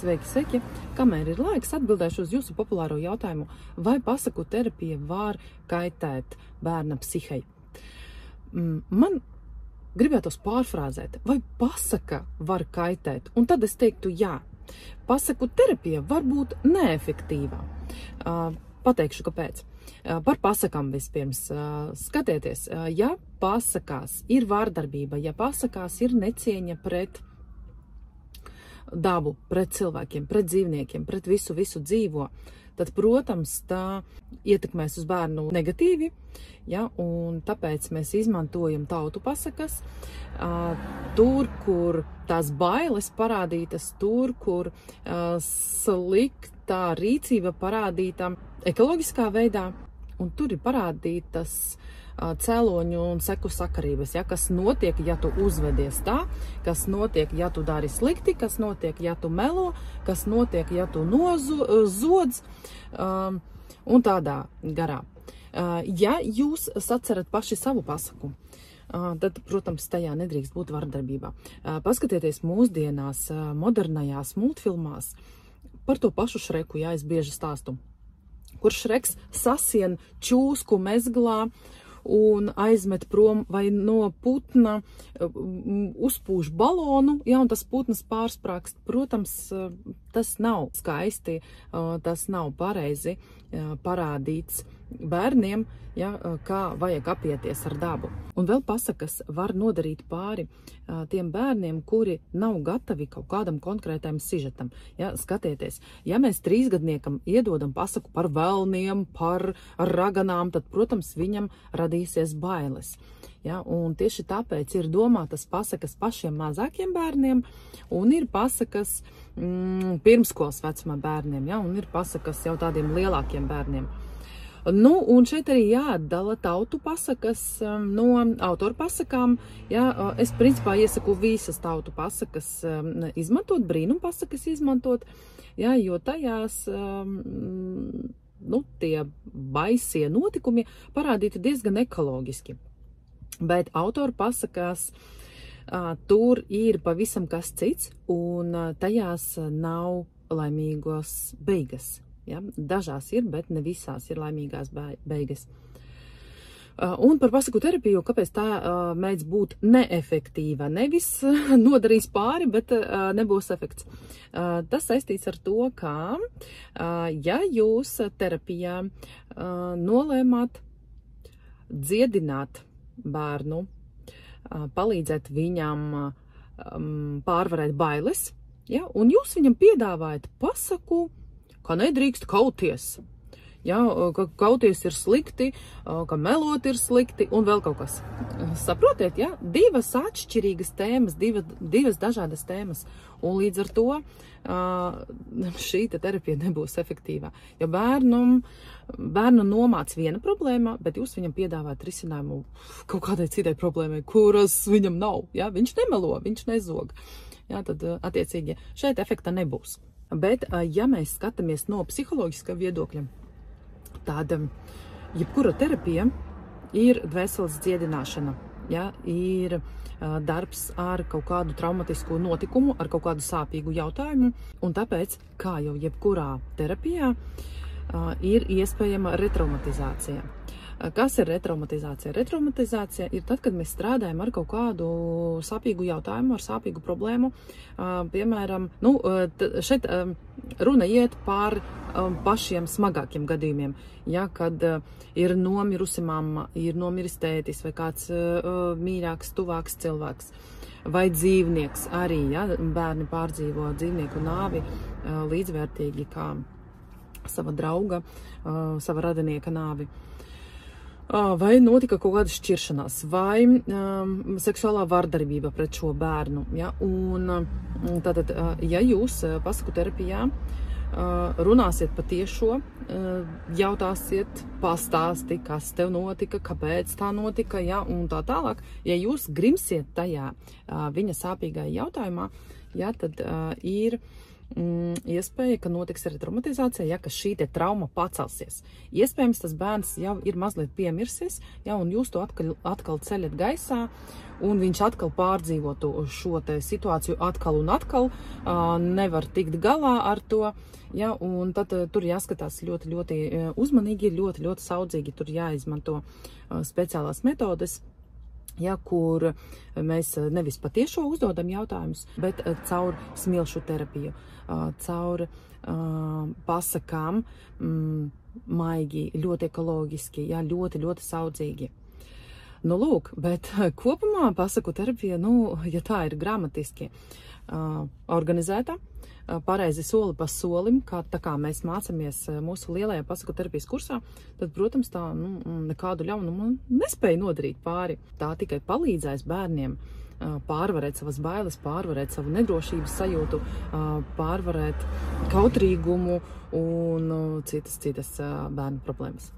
Sveiki, sveiki! Kamēr ir laiks, atbildēšu uz jūsu populāro jautājumu, vai pasaku terapija var kaitēt bērna psihei. Man gribētos pārfrāzēt, vai pasaka var kaitēt, un tad es teiktu jā. Pasaku terapija var būt neefektīvā. Pateikšu, kāpēc. Par pasakām vispirms. Skatieties, ja pasakās ir vārdarbība, ja pasakās ir necieņa pret dabu, pret cilvēkiem, pret dzīvniekiem, pret visu dzīvo, tad, protams, tā ietekmēs uz bērnu negatīvi, ja, un tāpēc mēs izmantojam tautu pasakas, tur, kur tās bailes parādītas, tur, kur sliktā rīcība parādīta ekoloģiskā veidā, un tur ir parādītas cēloņu un seku sakarības, ja, kas notiek, ja tu uzvedies tā, kas notiek, ja tu dari slikti, kas notiek, ja tu melo, kas notiek, ja tu nozodz, un tādā garā. Ja jūs sacerat paši savu pasaku, tad, protams, tajā nedrīkst būt vardarbībā. Paskatieties mūsdienās, modernajās multfilmās par to pašu Šreku, ja es bieži stāstu, kur Šreks sasien čūsku mezglā un aizmet prom vai no putna uzpūš balonu, ja, un tas putns pārsprākst. Protams, tas nav skaisti, tas nav pareizi parādīts bērniem, ja, kā vajag apieties ar dabu. Un vēl pasakas var nodarīt pāri tiem bērniem, kuri nav gatavi kaut kādam konkrētam sižetam. Ja, skatieties, ja mēs 3-gadniekam iedodam pasaku par velniem, par raganām, tad, protams, viņam radīsies bailes. Ja, un tieši tāpēc ir domātas pasakas pašiem mazākiem bērniem, un ir pasakas pirmskolas vecuma bērniem, ja, un ir pasakas jau tādiem lielākiem bērniem. Nu, un šeit arī jāatdala tautu pasakas no autoru pasakām. Ja, es principā iesaku visas tautu pasakas izmantot, brīnum pasakas izmantot, ja, jo tajās tie baisie notikumi parādīti diezgan ekoloģiski. Bet autoru pasakās tur ir pavisam kas cits, un tajās nav laimīgos beigas. Ja, dažās ir, bet ne visās ir laimīgās beigas. Un par pasaku terapiju, kāpēc tā mēdz būt neefektīva, nevis nodarīs pāri, bet nebūs efekts. Tas saistīts ar to, ka, ja jūs terapijā nolēmāt dziedināt bērnu, palīdzēt viņam pārvarēt bailes, ja, un jūs viņam piedāvājat pasaku, ka nedrīkst kauties, ja, ka kauties ir slikti, ka melot ir slikti un vēl kaut kas. Saprotiet, ja, divas atšķirīgas tēmas, divas dažādas tēmas, un līdz ar to šī terapija nebūs efektīvā. Jo bērnu nomāc viena problēma, bet jūs viņam piedāvājat risinājumu kaut kādai citai problēmai, kuras viņam nav. Ja, viņš nemelo, viņš nezog. Ja, tad attiecīgi šeit efekta nebūs. Bet, ja mēs skatāmies no psiholoģiskā viedokļa, tad jebkura terapija ir dvēseles dziedināšana, ja, ir darbs ar kaut kādu traumatisku notikumu, ar kaut kādu sāpīgu jautājumu, un tāpēc, kā jau jebkurā terapijā, ir iespējama retraumatizācija. Kas ir retraumatizācija? Retraumatizācija ir tad, kad mēs strādājam ar kaut kādu sāpīgu jautājumu, ar sāpīgu problēmu. Piemēram, šeit runa iet par pašiem smagākiem gadījumiem. Ja, kad ir nomirusi mamma, ir nomiris tētis vai kāds mīļāks, tuvāks cilvēks. Vai dzīvnieks arī, ja, bērni pārdzīvo dzīvnieku nāvi līdzvērtīgi kā sava drauga, sava radinieka nāvi. Vai notika kaut kāda šķiršanās, vai seksuālā vardarbība pret šo bērnu. Ja? Un tātad, ja jūs pasaku terapijā runāsiet par tiešo, jautāsiet, pastāsti, kas tev notika, kāpēc tā notika, ja? Un tā tālāk, ja jūs grimsiet tajā viņa sāpīgajā jautājumā, ja, tad ir iespēja, ka notiks arī traumatizācija, ja, ka šī te trauma pacelsies. Iespējams, tas bērns jau ir mazliet piemirsis, ja, un jūs to atkal ceļat gaisā, un viņš atkal pārdzīvo šo te situāciju atkal un atkal, nevar tikt galā ar to, ja, un tad tur jāskatās ļoti, ļoti uzmanīgi, ļoti, ļoti saudzīgi, tur jāizmanto speciālās metodes, ja, kur mēs nevis patiešo uzdodam jautājumus, bet caur smilšu terapiju, caur pasakām, maigi, ļoti ekoloģiski, ja, ļoti, ļoti saudzīgi. Nu, lūk, bet kopumā pasaku terapija, ja tā ir gramatiski organizēta, pareizi soli pa solim, tā kā mēs mācāmies mūsu lielajā pasaku terapijas kursā, tad, protams, tā nekādu ļaunumu nespēja nodarīt pāri. Tā tikai palīdzēs bērniem pārvarēt savas bailes, pārvarēt savu nedrošības sajūtu, pārvarēt kautrīgumu un citas bērnu problēmas.